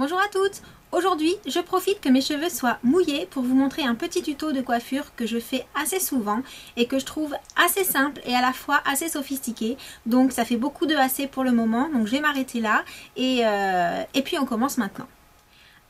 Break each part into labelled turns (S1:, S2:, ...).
S1: Bonjour à toutes! Aujourd'hui, je profite que mes cheveux soient mouillés pour vous montrer un petit tuto de coiffure que je fais assez souvent et que je trouve assez simple et à la fois assez sophistiqué. Donc ça fait beaucoup de assez pour le moment, donc je vais m'arrêter là et puis on commence maintenant.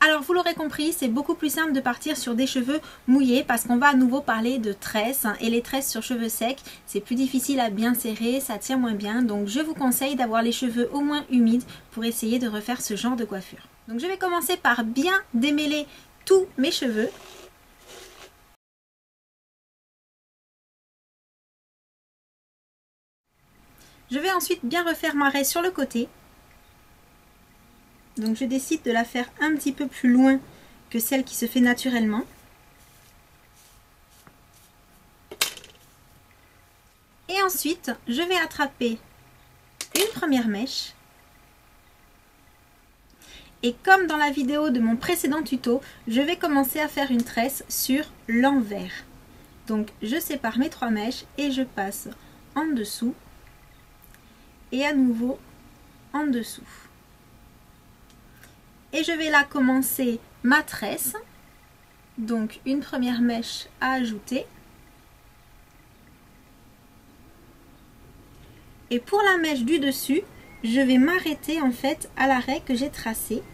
S1: Alors vous l'aurez compris, c'est beaucoup plus simple de partir sur des cheveux mouillés parce qu'on va à nouveau parler de tresses et les tresses sur cheveux secs, c'est plus difficile à bien serrer, ça tient moins bien. Donc je vous conseille d'avoir les cheveux au moins humides pour essayer de refaire ce genre de coiffure. Donc je vais commencer par bien démêler tous mes cheveux. Je vais ensuite bien refaire ma raie sur le côté. Donc je décide de la faire un petit peu plus loin que celle qui se fait naturellement. Et ensuite, je vais attraper une première mèche. Et comme dans la vidéo de mon précédent tuto, je vais commencer à faire une tresse sur l'envers. Donc je sépare mes trois mèches et je passe en dessous et à nouveau en dessous. Et je vais là commencer ma tresse. Donc une première mèche à ajouter. Et pour la mèche du dessus, je vais m'arrêter en fait à la raie que j'ai tracée.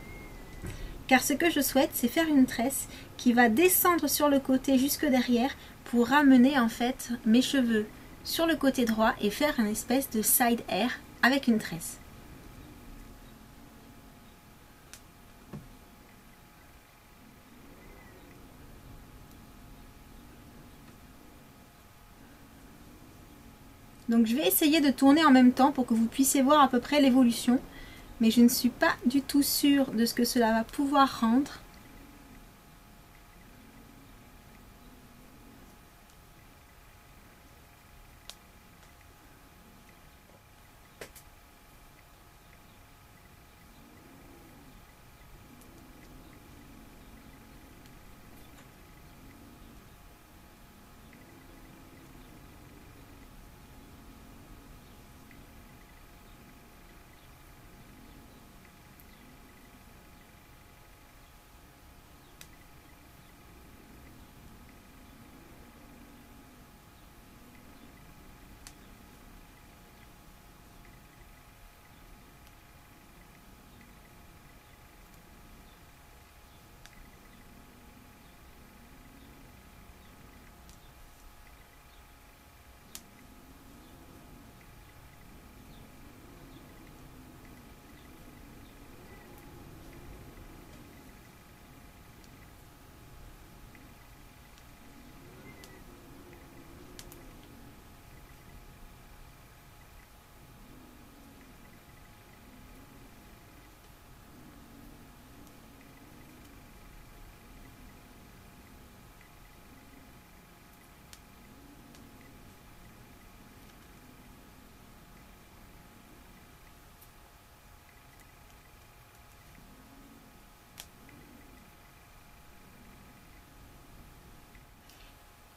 S1: Car ce que je souhaite, c'est faire une tresse qui va descendre sur le côté jusque derrière pour ramener en fait mes cheveux sur le côté droit et faire une espèce de side hair avec une tresse. Donc je vais essayer de tourner en même temps pour que vous puissiez voir à peu près l'évolution. Mais je ne suis pas du tout sûre de ce que cela va pouvoir rendre.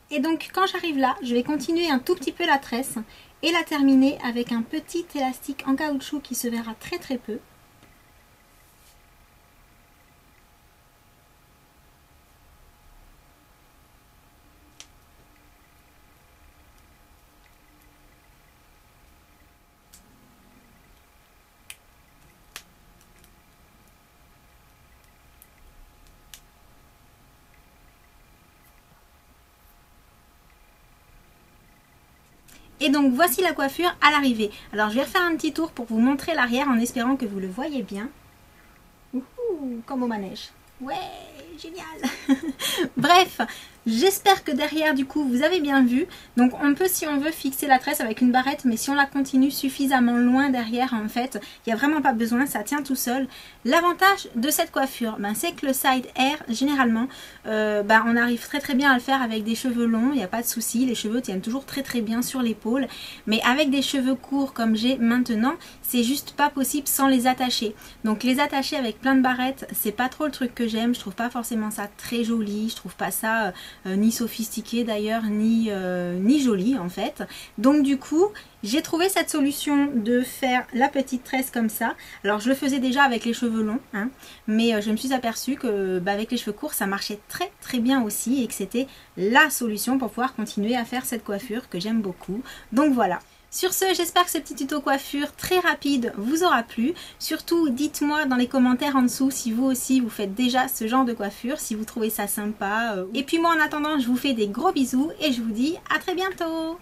S1: Et donc quand j'arrive là, je vais continuer un tout petit peu la tresse et la terminer avec un petit élastique en caoutchouc qui se verra très très peu. Et donc voici la coiffure à l'arrivée. Alors je vais refaire un petit tour pour vous montrer l'arrière en espérant que vous le voyez bien. Ouhou, comme au manège. Ouais, génial. Bref, j'espère que derrière du coup vous avez bien vu. Donc on peut, si on veut, fixer la tresse avec une barrette, mais si on la continue suffisamment loin derrière, en fait, il n'y a vraiment pas besoin, ça tient tout seul. L'avantage de cette coiffure, c'est que le side hair, généralement, on arrive très très bien à le faire avec des cheveux longs, il n'y a pas de souci, les cheveux tiennent toujours très très bien sur l'épaule. Mais avec des cheveux courts comme j'ai maintenant, c'est juste pas possible sans les attacher. Donc les attacher avec plein de barrettes, c'est pas trop le truc que j'aime, je trouve pas forcément ça très joli, je trouve pas ça ni sophistiquée d'ailleurs, ni jolie en fait. Donc du coup, j'ai trouvé cette solution de faire la petite tresse comme ça. Alors je le faisais déjà avec les cheveux longs, hein, mais je me suis aperçue que avec les cheveux courts, ça marchait très très bien aussi et que c'était la solution pour pouvoir continuer à faire cette coiffure que j'aime beaucoup. Donc voilà. Sur ce, j'espère que ce petit tuto coiffure très rapide vous aura plu. Surtout, dites-moi dans les commentaires en dessous si vous aussi vous faites déjà ce genre de coiffure, si vous trouvez ça sympa. Et puis moi en attendant, je vous fais des gros bisous et je vous dis à très bientôt.